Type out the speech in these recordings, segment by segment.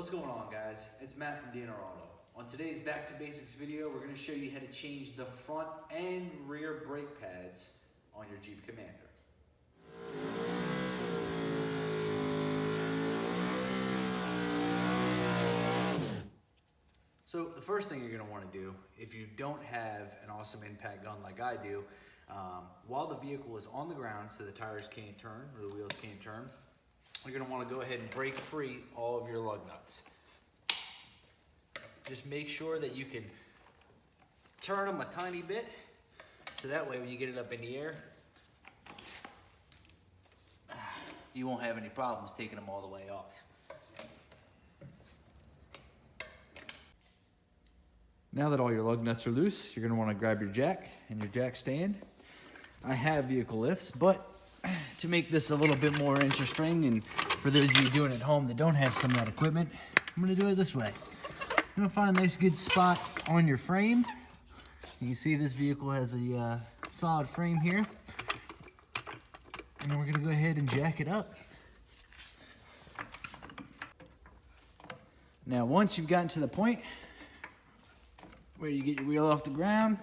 What's going on, guys? It's Matt from DNR Auto. On today's Back to Basics video, we're going to show you how to change the front and rear brake pads on your Jeep Commander. So the first thing you're going to want to do, if you don't have an awesome impact gun like I do, while the vehicle is on the ground so the tires can't turn or the wheels can't turn, you're going to want to go ahead and break free all of your lug nuts. Just make sure that you can turn them a tiny bit, so that way when you get it up in the air, you won't have any problems taking them all the way off. Now that all your lug nuts are loose, you're going to want to grab your jack and your jack stand. I have vehicle lifts, but to make this a little bit more interesting, and for those of you doing it at home that don't have some of that equipment, I'm going to do it this way. You're going to find a nice good spot on your frame. You can see this vehicle has a solid frame here. And then we're going to go ahead and jack it up. Now once you've gotten to the point where you get your wheel off the ground,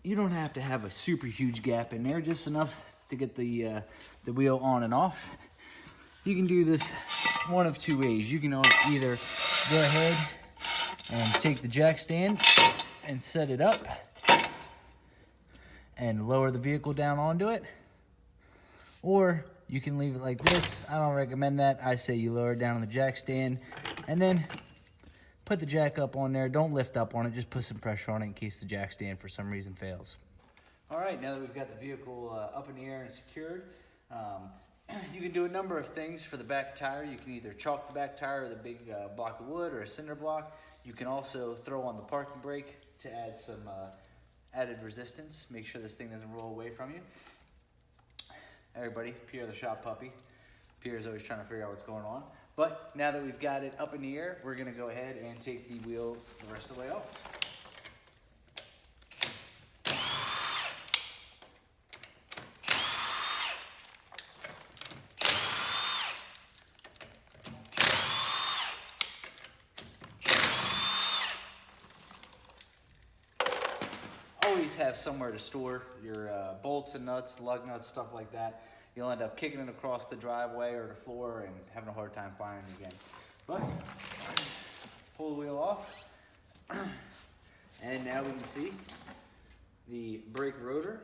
you don't have to have a super huge gap in there, just enough to get the wheel on and off. You can do this one of two ways. You can either go ahead and take the jack stand and set it up and lower the vehicle down onto it, or you can leave it like this. I don't recommend that. I say you lower it down on the jack stand and then put the jack up on there. Don't lift up on it, just put some pressure on it in case the jack stand for some reason fails. All right, now that we've got the vehicle up in the air and secured, you can do a number of things for the back tire. You can either chalk the back tire with a big block of wood or a cinder block. You can also throw on the parking brake to add some added resistance. Make sure this thing doesn't roll away from you. Everybody, Pierre the shop puppy. Pierre's always trying to figure out what's going on. But now that we've got it up in the air, we're going to go ahead and take the wheel the rest of the way off. Always have somewhere to store your bolts and nuts, lug nuts, stuff like that. You'll end up kicking it across the driveway or the floor and having a hard time finding it again. But pull the wheel off, and now we can see the brake rotor,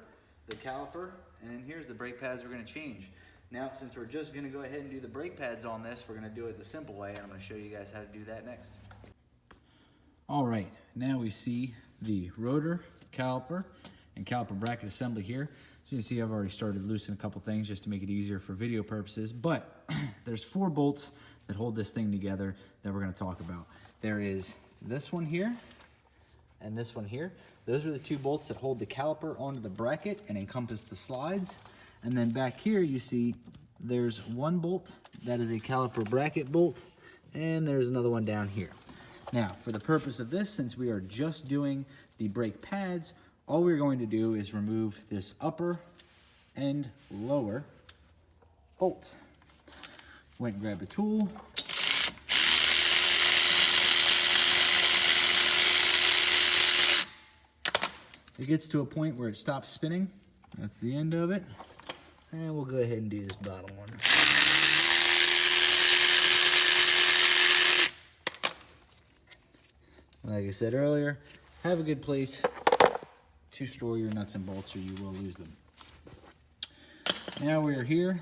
the caliper, and then here's the brake pads we're going to change. Now, since we're just going to go ahead and do the brake pads on this, we're going to do it the simple way, and I'm going to show you guys how to do that next. All right, now we see the rotor, caliper, and caliper bracket assembly here. So you can see I've already started loosening a couple things just to make it easier for video purposes, but there's 4 bolts that hold this thing together that we're going to talk about. There is this one here and this one here. Those are the 2 bolts that hold the caliper onto the bracket and encompass the slides. And then back here you see there's 1 bolt that is a caliper bracket bolt, and there's another one down here. Now, for the purpose of this, since we are just doing the brake pads, all we're going to do is remove this upper and lower bolt. Went and grabbed a tool. It gets to a point where it stops spinning. That's the end of it. And we'll go ahead and do this bottom one. Like I said earlier, have a good place to store your nuts and bolts or you will lose them. Now we're here.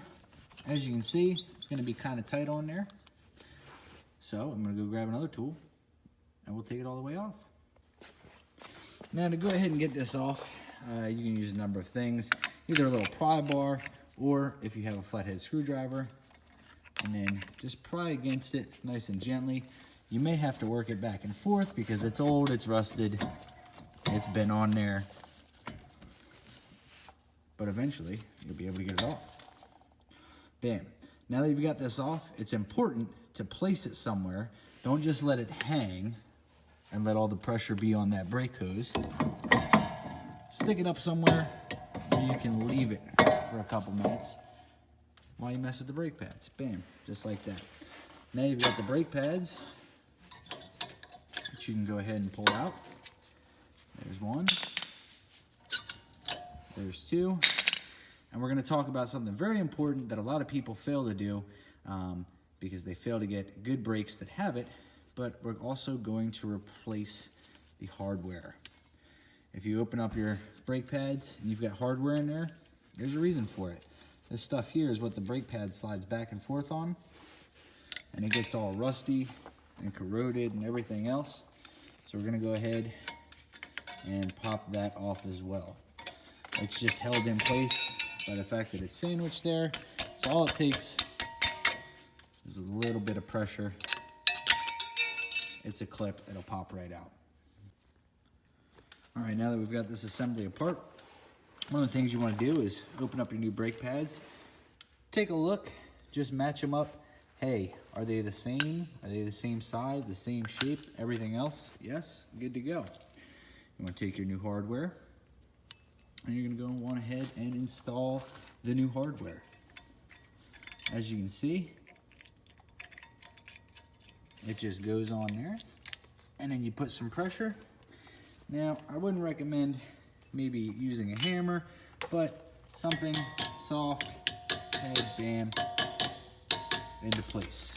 As you can see, it's going to be kind of tight on there. So I'm going to go grab another tool and we'll take it all the way off. Now to go ahead and get this off, you can use a number of things. Either a little pry bar, or if you have a flathead screwdriver, and then just pry against it nice and gently. You may have to work it back and forth because it's old, it's rusted, it's been on there. But eventually, you'll be able to get it off. Bam. Now that you've got this off, it's important to place it somewhere. Don't just let it hang and let all the pressure be on that brake hose. Stick it up somewhere where you can leave it for a couple minutes. while you mess with the brake pads. Bam, just like that. Now you've got the brake pads, which you can go ahead and pull out. There's one, there's two, and we're gonna talk about something very important that a lot of people fail to do because they fail to get good brakes that have it, but we're also going to replace the hardware. If you open up your brake pads and you've got hardware in there, there's a reason for it. This stuff here is what the brake pad slides back and forth on, and it gets all rusty and corroded and everything else. So we're gonna go ahead and pop that off as well. It's just held in place by the fact that it's sandwiched there. So all it takes is a little bit of pressure. It's a clip, it'll pop right out. All right, now that we've got this assembly apart, one of the things you want to do is open up your new brake pads, take a look, just match them up. Hey, are they the same? Are they the same size, the same shape, everything else? Yes, good to go. You want to take your new hardware, and you're going to go on ahead and install the new hardware. As you can see, it just goes on there, and then you put some pressure. Now, I wouldn't recommend maybe using a hammer, but something soft, and bam, into place.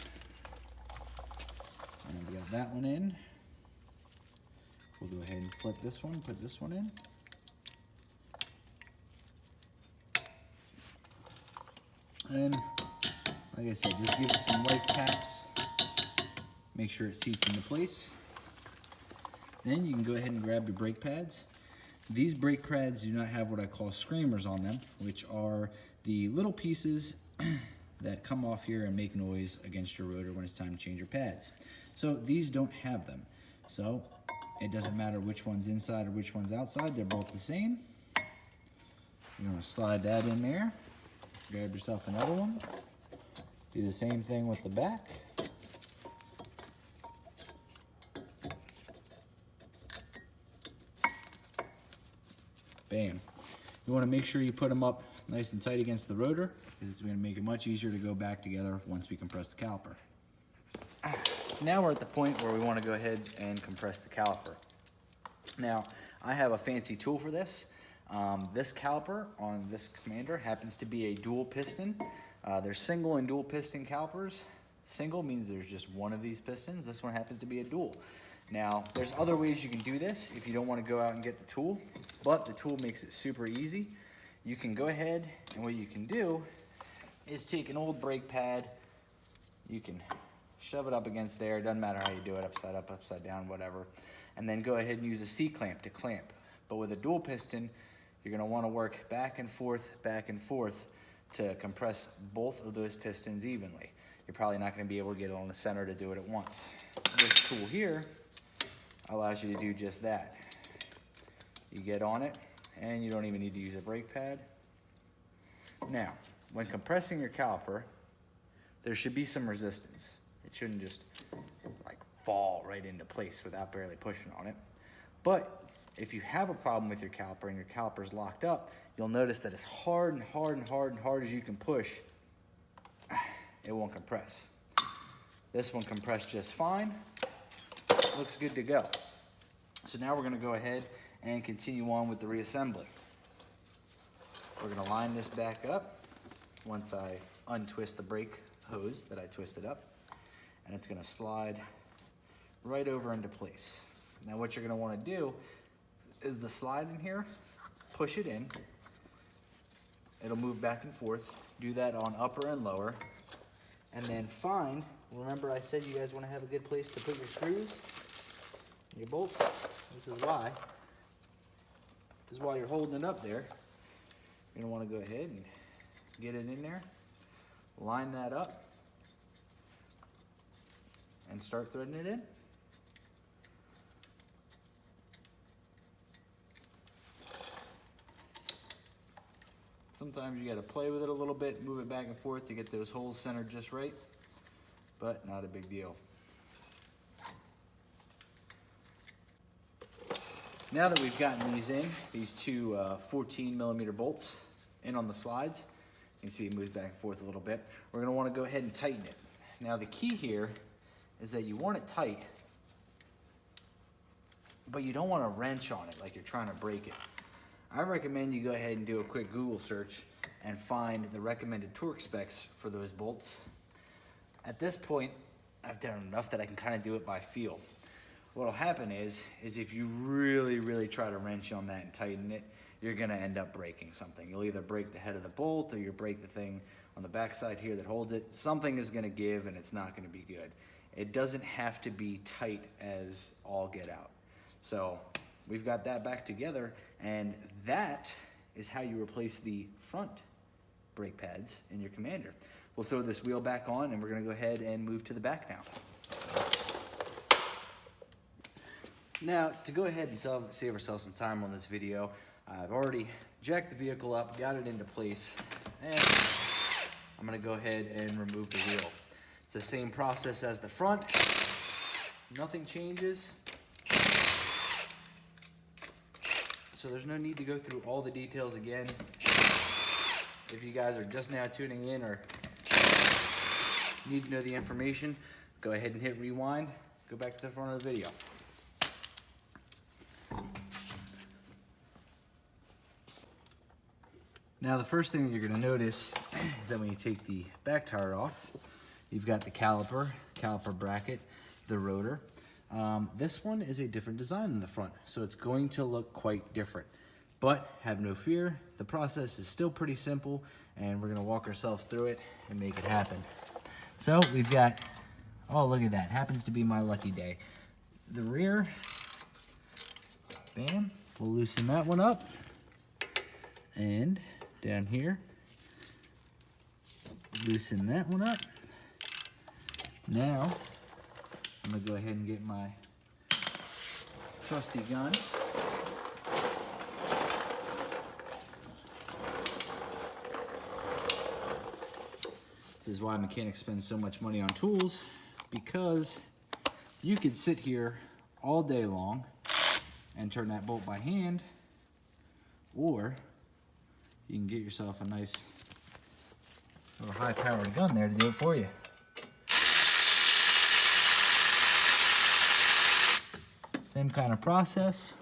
And we got that one in. We'll go ahead and flip this one, put this one in. And like I said, just give it some light taps. Make sure it seats into place. Then you can go ahead and grab your brake pads. These brake pads do not have what I call screamers on them, which are the little pieces that come off here and make noise against your rotor when it's time to change your pads. So these don't have them. So it doesn't matter which one's inside or which one's outside, they're both the same. You're gonna slide that in there, grab yourself another one, do the same thing with the back. Bam. You want to make sure you put them up nice and tight against the rotor because it's going to make it much easier to go back together once we compress the caliper. Now we're at the point where we want to go ahead and compress the caliper. Now, I have a fancy tool for this. This caliper on this Commander happens to be a dual piston. There's single and dual piston calipers. Single means there's just one of these pistons. This one happens to be a dual. Now, there's other ways you can do this if you don't want to go out and get the tool, but the tool makes it super easy. You can go ahead, and what you can do is take an old brake pad, you can shove it up against there, it doesn't matter how you do it, upside up, upside down, whatever, and then go ahead and use a C-clamp to clamp. But with a dual piston, you're going to want to work back and forth to compress both of those pistons evenly. You're probably not going to be able to get it on the center to do it at once. This tool here allows you to do just that. You get on it, and you don't even need to use a brake pad. Now, when compressing your caliper, there should be some resistance. It shouldn't just like fall right into place without barely pushing on it. But if you have a problem with your caliper and your caliper's locked up, you'll notice that as hard and hard and hard and hard as you can push, it won't compress. This one compressed just fine. Looks good to go. So now we're going to go ahead and continue on with the reassembly. We're going to line this back up once I untwist the brake hose that I twisted up, and it's going to slide right over into place. Now what you're going to want to do is the slide in here, push it in, it'll move back and forth, do that on upper and lower, and then find, remember I said you guys want to have a good place to put your screws, your bolts. This is why you're holding it up there. You're going to want to go ahead and get it in there, line that up, and start threading it in. Sometimes you got to play with it a little bit, move it back and forth to get those holes centered just right, but not a big deal. Now that we've gotten these in, these two 14mm bolts in on the slides, You see it moves back and forth a little bit. We're gonna wanna go ahead and tighten it. Now the key here is that you want it tight, but you don't want to wrench on it like you're trying to break it. I recommend you go ahead and do a quick Google search and find the recommended torque specs for those bolts. At this point, I've done enough that I can kind of do it by feel. What'll happen is if you really try to wrench on that and tighten it, you're gonna end up breaking something. You'll either break the head of the bolt or you break the thing on the backside here that holds it. Something is gonna give and it's not gonna be good. It doesn't have to be tight as all get out. So we've got that back together, and that is how you replace the front brake pads in your Commander. We'll throw this wheel back on and we're gonna go ahead and move to the back now. Now, to go ahead and save ourselves some time on this video, I've already jacked the vehicle up, got it into place, and I'm gonna go ahead and remove the wheel. It's the same process as the front. Nothing changes. So there's no need to go through all the details again. If you guys are just now tuning in or need to know the information, go ahead and hit rewind, go back to the front of the video. Now the first thing that you're gonna notice is that when you take the back tire off, you've got the caliper bracket, the rotor. This one is a different design than the front, so it's going to look quite different. But have no fear, the process is still pretty simple, and we're gonna walk ourselves through it and make it happen. So we've got, oh look at that, happens to be my lucky day. The rear, bam, we'll loosen that one up. And down here, loosen that one up. Now, I'm gonna go ahead and get my trusty gun. This is why mechanics spend so much money on tools, because you could sit here all day long and turn that bolt by hand, or you can get yourself a nice little high-powered gun there to do it for you. Same kind of process.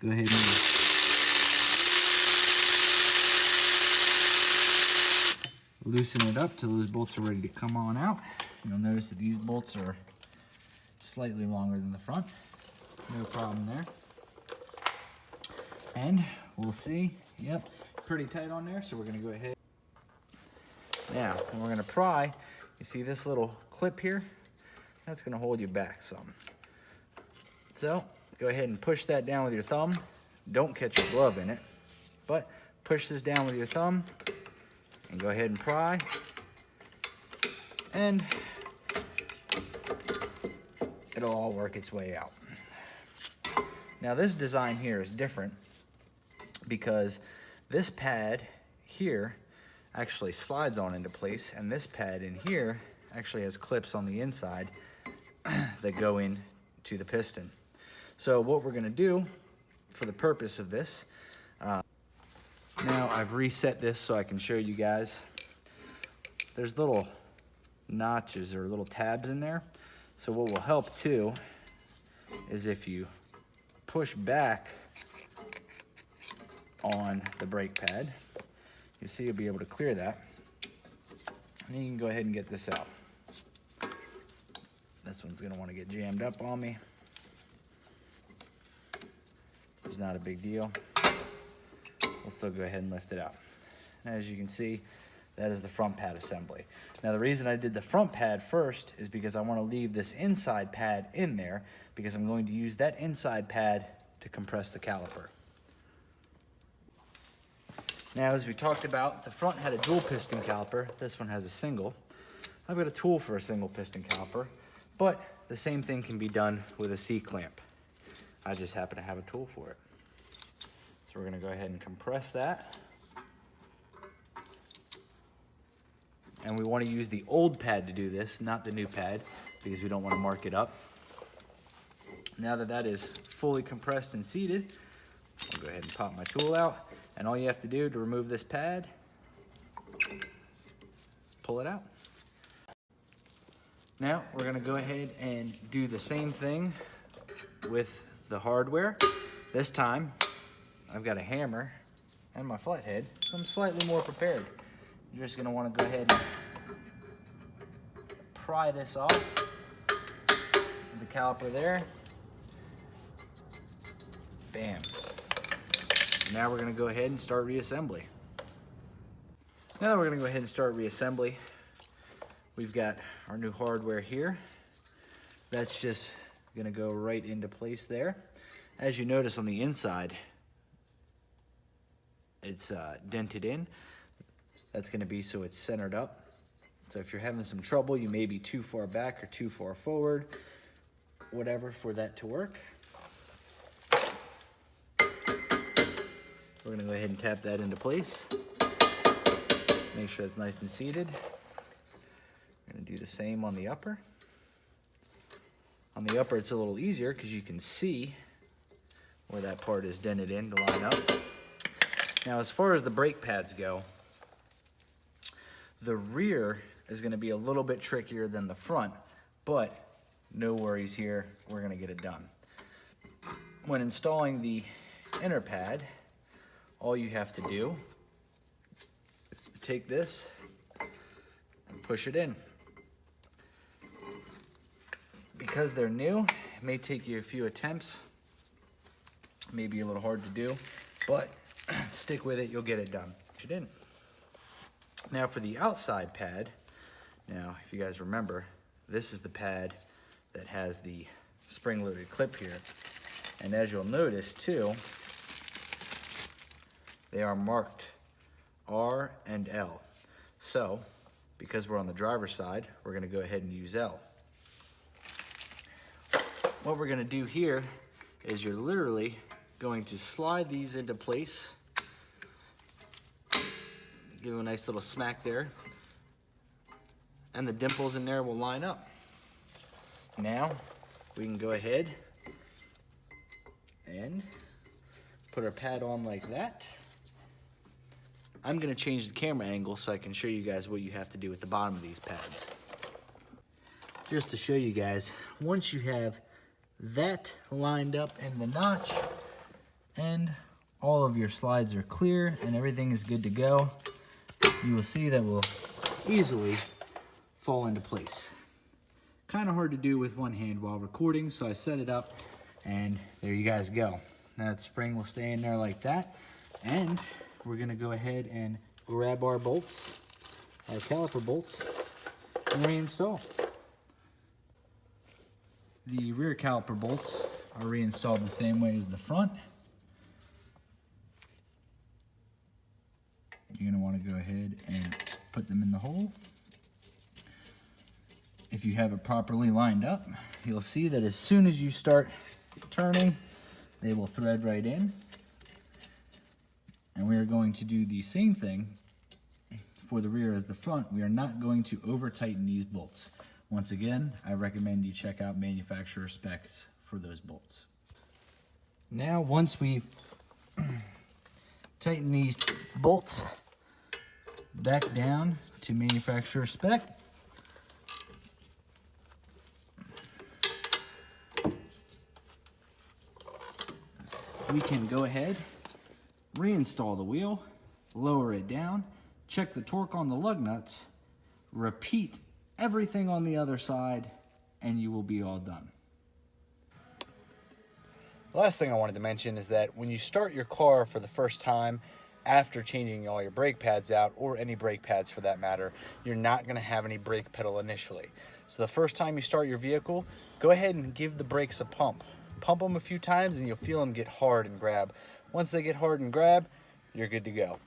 Go ahead and loosen it up till those bolts are ready to come on out. You'll notice that these bolts are slightly longer than the front. No problem there. And we'll see, yep, pretty tight on there, so we're gonna go ahead. Now, we're gonna pry. You see this little clip here? That's gonna hold you back some. So, go ahead and push that down with your thumb. Don't catch your glove in it, but push this down with your thumb and go ahead and pry. And it'll all work its way out. Now this design here is different because this pad here actually slides on into place, and this pad in here actually has clips on the inside that go in to the piston. So what we're gonna do for the purpose of this, now I've reset this so I can show you guys. There's little notches or little tabs in there. So what will help too is if you push back on the brake pad, you see you'll be able to clear that. And then you can go ahead and get this out. This one's gonna wanna get jammed up on me. It's not a big deal. We'll still go ahead and lift it out. And as you can see, that is the front pad assembly. Now the reason I did the front pad first is because I want to leave this inside pad in there because I'm going to use that inside pad to compress the caliper. Now as we talked about, the front had a dual piston caliper, this one has a single. I've got a tool for a single piston caliper, but the same thing can be done with a C-clamp. I just happen to have a tool for it. So we're gonna go ahead and compress that. And we wanna use the old pad to do this, not the new pad, because we don't wanna mark it up. Now that that is fully compressed and seated, I'll go ahead and pop my tool out. And all you have to do to remove this pad pull it out. Now we're gonna go ahead and do the same thing with the hardware. This time, I've got a hammer and my flathead, so I'm slightly more prepared. You're just gonna wanna go ahead and pry this off the caliper there. Bam. Now we're gonna go ahead and start reassembly. Now that we're gonna go ahead and start reassembly, we've got our new hardware here. That's just gonna go right into place there. As you notice on the inside, it's dented in. That's gonna be so it's centered up. So if you're having some trouble, you may be too far back or too far forward, whatever, for that to work. We're gonna go ahead and tap that into place. Make sure it's nice and seated. We're gonna do the same on the upper. On the upper, it's a little easier because you can see where that part is dented in to line up. Now, as far as the brake pads go, the rear is gonna be a little bit trickier than the front, but no worries here, we're gonna get it done. When installing the inner pad, all you have to do is take this and push it in. Because they're new, it may take you a few attempts, maybe a little hard to do, but stick with it, you'll get it done. Push it in. Now for the outside pad, now if you guys remember, this is the pad that has the spring-loaded clip here. And as you'll notice too, they are marked R and L. So, because we're on the driver's side, we're gonna go ahead and use L. What we're gonna do here is you're literally going to slide these into place. Give them a nice little smack there. And the dimples in there will line up. Now, we can go ahead and put our pad on like that. I'm gonna change the camera angle so I can show you guys what you have to do at the bottom of these pads. Just to show you guys, once you have that lined up in the notch and all of your slides are clear and everything is good to go, you will see that will easily fall into place. Kind of hard to do with one hand while recording, so I set it up and there you guys go. Now that spring will stay in there like that, and we're gonna go ahead and grab our bolts, our caliper bolts, and reinstall. The rear caliper bolts are reinstalled the same way as the front. You're gonna wanna go ahead and put them in the hole. If you have it properly lined up, you'll see that as soon as you start turning, they will thread right in. And we are going to do the same thing for the rear as the front. We are not going to over tighten these bolts. Once again, I recommend you check out manufacturer specs for those bolts. Now, once we've tightened these bolts back down to manufacturer spec, we can go ahead, reinstall the wheel, lower it down, check the torque on the lug nuts, repeat everything on the other side, and you will be all done. The last thing I wanted to mention is that when you start your car for the first time, after changing all your brake pads out, or any brake pads for that matter, you're not gonna have any brake pedal initially. So the first time you start your vehicle, go ahead and give the brakes a pump. Pump them a few times and you'll feel them get hard and grab. Once they get hard and grab, you're good to go.